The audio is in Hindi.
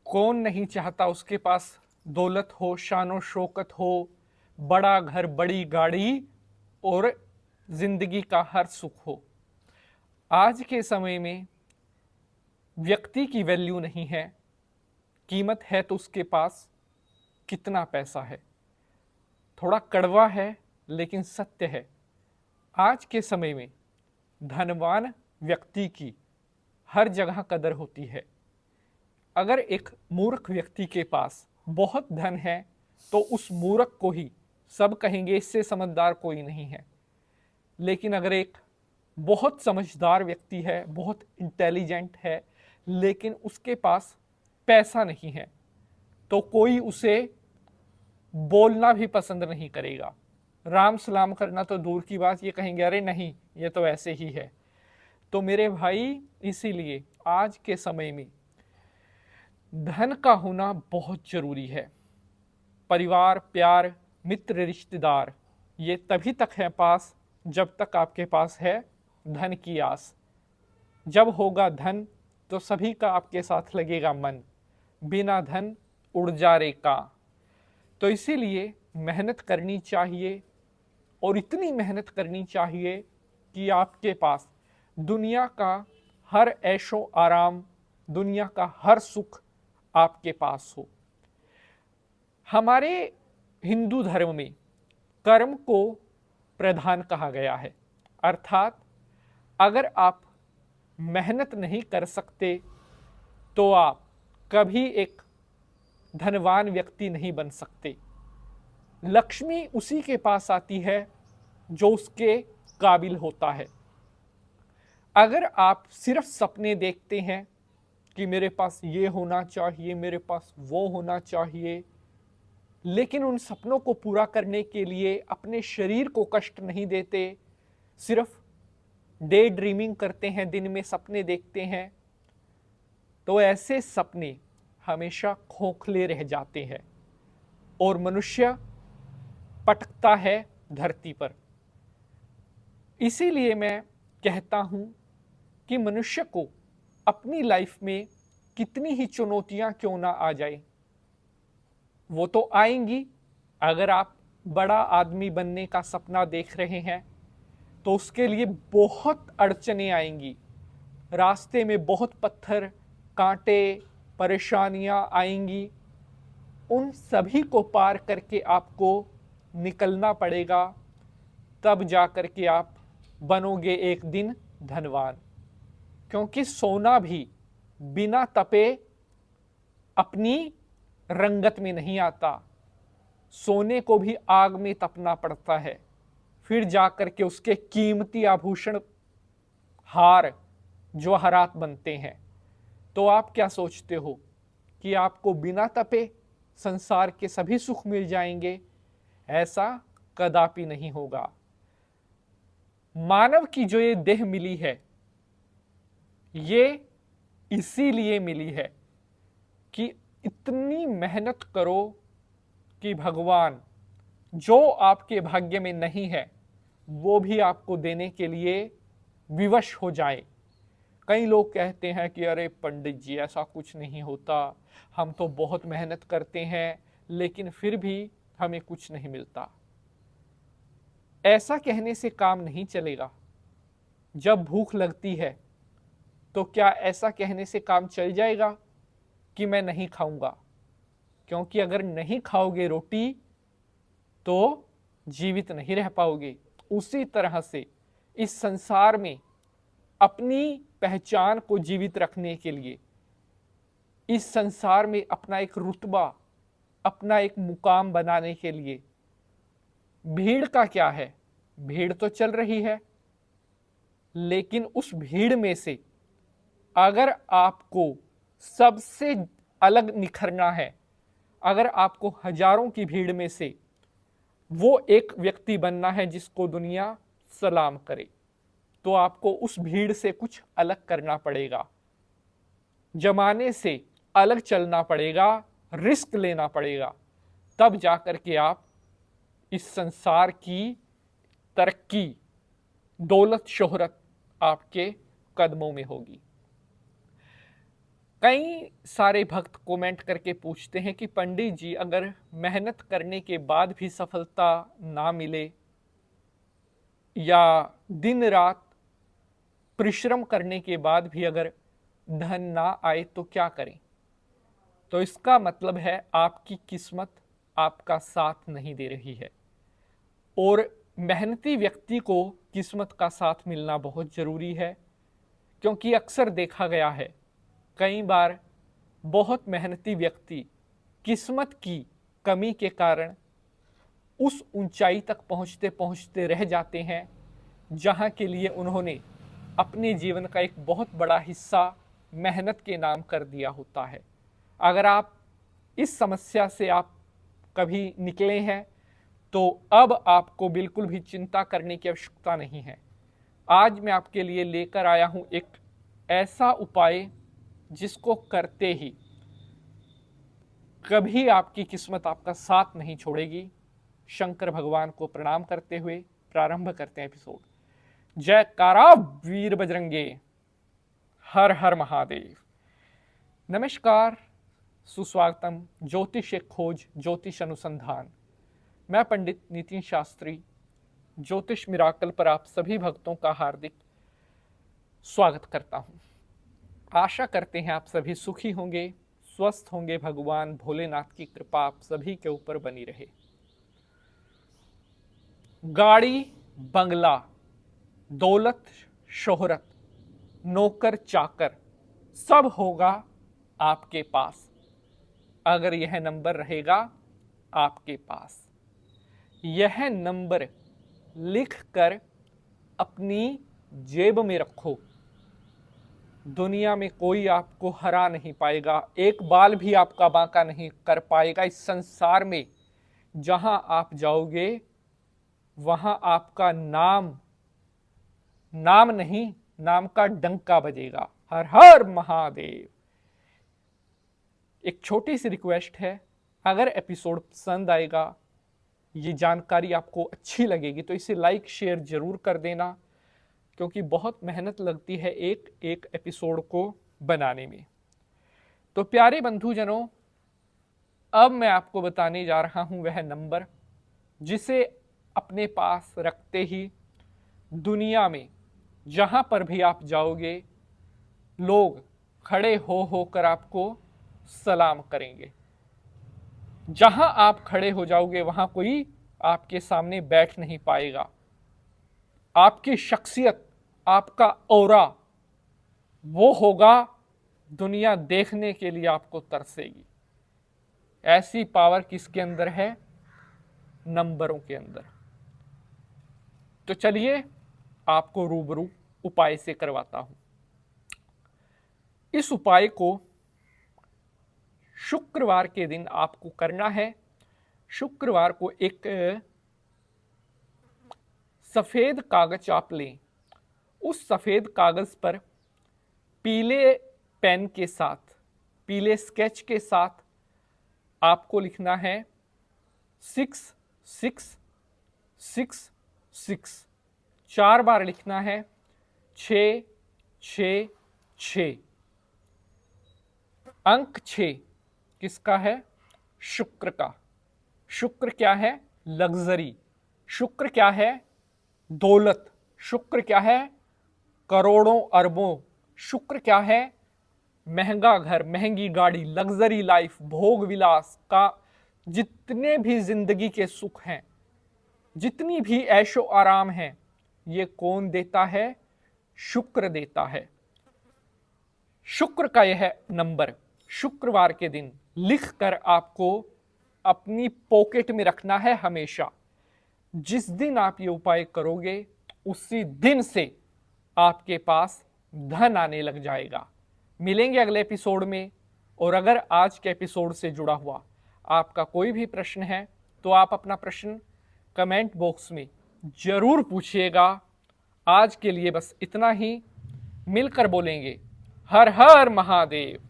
कौन नहीं चाहता उसके पास दौलत हो, शानो शौकत हो, बड़ा घर, बड़ी गाड़ी और जिंदगी का हर सुख हो। आज के समय में व्यक्ति की वैल्यू नहीं है, कीमत है तो उसके पास कितना पैसा है। थोड़ा कड़वा है लेकिन सत्य है। आज के समय में धनवान व्यक्ति की हर जगह कदर होती है। अगर एक मूर्ख व्यक्ति के पास बहुत धन है तो उस मूर्ख को ही सब कहेंगे इससे समझदार कोई नहीं है। लेकिन अगर एक बहुत समझदार व्यक्ति है, बहुत इंटेलिजेंट है, लेकिन उसके पास पैसा नहीं है, तो कोई उसे बोलना भी पसंद नहीं करेगा। राम सलाम करना तो दूर की बात, ये कहेंगे अरे नहीं ये तो ऐसे ही है। तो मेरे भाई, इसीलिए आज के समय में धन का होना बहुत जरूरी है। परिवार, प्यार, मित्र, रिश्तेदार ये तभी तक है पास जब तक आपके पास है धन की आस। जब होगा धन तो सभी का आपके साथ लगेगा मन, बिना धन उड़ जा रे का। तो इसीलिए मेहनत करनी चाहिए, और इतनी मेहनत करनी चाहिए कि आपके पास दुनिया का हर ऐशो आराम, दुनिया का हर सुख आपके पास हो। हमारे हिंदू धर्म में कर्म को प्रधान कहा गया है, अर्थात अगर आप मेहनत नहीं कर सकते तो आप कभी एक धनवान व्यक्ति नहीं बन सकते। लक्ष्मी उसी के पास आती है जो उसके काबिल होता है। अगर आप सिर्फ सपने देखते हैं कि मेरे पास ये होना चाहिए, मेरे पास वो होना चाहिए, लेकिन उन सपनों को पूरा करने के लिए अपने शरीर को कष्ट नहीं देते, सिर्फ डे ड्रीमिंग करते हैं, दिन में सपने देखते हैं, तो ऐसे सपने हमेशा खोखले रह जाते हैं और मनुष्य पटकता है धरती पर। इसीलिए मैं कहता हूं कि मनुष्य को अपनी लाइफ में कितनी ही चुनौतियां क्यों ना आ जाए, वो तो आएंगी। अगर आप बड़ा आदमी बनने का सपना देख रहे हैं तो उसके लिए बहुत अड़चनें आएंगी, रास्ते में बहुत पत्थर, कांटे, परेशानियां आएंगी। उन सभी को पार करके आपको निकलना पड़ेगा, तब जा कर के आप बनोगे एक दिन धनवान। क्योंकि सोना भी बिना तपे अपनी रंगत में नहीं आता, सोने को भी आग में तपना पड़ता है, फिर जाकर के उसके कीमती आभूषण, हार, जवाहरात बनते हैं। तो आप क्या सोचते हो कि आपको बिना तपे संसार के सभी सुख मिल जाएंगे? ऐसा कदापि नहीं होगा। मानव की जो ये देह मिली है, ये इसीलिए मिली है कि इतनी मेहनत करो कि भगवान जो आपके भाग्य में नहीं है वो भी आपको देने के लिए विवश हो जाए। कई लोग कहते हैं कि अरे पंडित जी ऐसा कुछ नहीं होता, हम तो बहुत मेहनत करते हैं लेकिन फिर भी हमें कुछ नहीं मिलता। ऐसा कहने से काम नहीं चलेगा। जब भूख लगती है तो क्या ऐसा कहने से काम चल जाएगा कि मैं नहीं खाऊंगा? क्योंकि अगर नहीं खाओगे रोटी तो जीवित नहीं रह पाओगे। उसी तरह से इस संसार में अपनी पहचान को जीवित रखने के लिए, इस संसार में अपना एक रुतबा, अपना एक मुकाम बनाने के लिए भीड़ का क्या है? भीड़ तो चल रही है, लेकिन उस भीड़ में से अगर आपको सबसे अलग निखरना है, अगर आपको हजारों की भीड़ में से वो एक व्यक्ति बनना है जिसको दुनिया सलाम करे, तो आपको उस भीड़ से कुछ अलग करना पड़ेगा, जमाने से अलग चलना पड़ेगा, रिस्क लेना पड़ेगा। तब जाकर के आप इस संसार की तरक्की, दौलत, शोहरत आपके कदमों में होगी। कई सारे भक्त कमेंट करके पूछते हैं कि पंडित जी, अगर मेहनत करने के बाद भी सफलता ना मिले या दिन रात परिश्रम करने के बाद भी अगर धन ना आए तो क्या करें? तो इसका मतलब है आपकी किस्मत आपका साथ नहीं दे रही है। और मेहनती व्यक्ति को किस्मत का साथ मिलना बहुत जरूरी है, क्योंकि अक्सर देखा गया है कई बार बहुत मेहनती व्यक्ति किस्मत की कमी के कारण उस ऊंचाई तक पहुंचते पहुंचते रह जाते हैं जहां के लिए उन्होंने अपने जीवन का एक बहुत बड़ा हिस्सा मेहनत के नाम कर दिया होता है। अगर आप इस समस्या से आप कभी निकले हैं तो अब आपको बिल्कुल भी चिंता करने की आवश्यकता नहीं है। आज मैं आपके लिए लेकर आया हूं एक ऐसा उपाय जिसको करते ही कभी आपकी किस्मत आपका साथ नहीं छोड़ेगी। शंकर भगवान को प्रणाम करते हुए प्रारंभ करते हैं एपिसोड। जयकारा वीर बजरंगे, हर हर महादेव। नमस्कार, सुस्वागतम ज्योतिष खोज ज्योतिष अनुसंधान। मैं पंडित नितिन शास्त्री ज्योतिष मिराकल पर आप सभी भक्तों का हार्दिक स्वागत करता हूं। आशा करते हैं आप सभी सुखी होंगे, स्वस्थ होंगे। भगवान भोलेनाथ की कृपा आप सभी के ऊपर बनी रहे। गाड़ी, बंगला, दौलत, शोहरत, नौकर चाकर सब होगा आपके पास अगर यह नंबर रहेगा आपके पास। यह नंबर लिखकर अपनी जेब में रखो। दुनिया में कोई आपको हरा नहीं पाएगा, एक बाल भी आपका बांका नहीं कर पाएगा। इस संसार में जहां आप जाओगे वहां आपका नाम नहीं, नाम का डंका बजेगा। हर हर महादेव। एक छोटी सी रिक्वेस्ट है, अगर एपिसोड पसंद आएगा, ये जानकारी आपको अच्छी लगेगी तो इसे लाइक शेयर जरूर कर देना, क्योंकि बहुत मेहनत लगती है एक एक एपिसोड को बनाने में। तो प्यारे बंधुजनों, अब मैं आपको बताने जा रहा हूं वह नंबर जिसे अपने पास रखते ही दुनिया में जहां पर भी आप जाओगे लोग खड़े होकर आपको सलाम करेंगे। जहां आप खड़े हो जाओगे वहां कोई आपके सामने बैठ नहीं पाएगा। आपकी शख्सियत, आपका औरा वो होगा, दुनिया देखने के लिए आपको तरसेगी। ऐसी पावर किसके अंदर है? नंबरों के अंदर। तो चलिए आपको रूबरू उपाय से करवाता हूं। इस उपाय को शुक्रवार के दिन आपको करना है। शुक्रवार को एक सफेद कागज आप लें। उस सफेद कागज पर पीले पेन के साथ, पीले स्केच के साथ आपको लिखना है 6666। 4 बार लिखना है 666। अंक 6 किसका है? शुक्र का। शुक्र क्या है? लग्जरी। शुक्र क्या है? दौलत। शुक्र क्या है? करोड़ों अरबों। शुक्र क्या है? महंगा घर, महंगी गाड़ी, लग्जरी लाइफ, भोग विलास का जितने भी जिंदगी के सुख हैं, जितनी भी ऐशो आराम हैं, ये कौन देता है? शुक्र देता है। शुक्र का यह नंबर शुक्रवार के दिन लिखकर आपको अपनी पॉकेट में रखना है हमेशा। जिस दिन आप ये उपाय करोगे उसी दिन से आपके पास धन आने लग जाएगा। मिलेंगे अगले एपिसोड में। और अगर आज के एपिसोड से जुड़ा हुआ आपका कोई भी प्रश्न है तो आप अपना प्रश्न कमेंट बॉक्स में जरूर पूछिएगा। आज के लिए बस इतना ही। मिलकर बोलेंगे हर हर महादेव।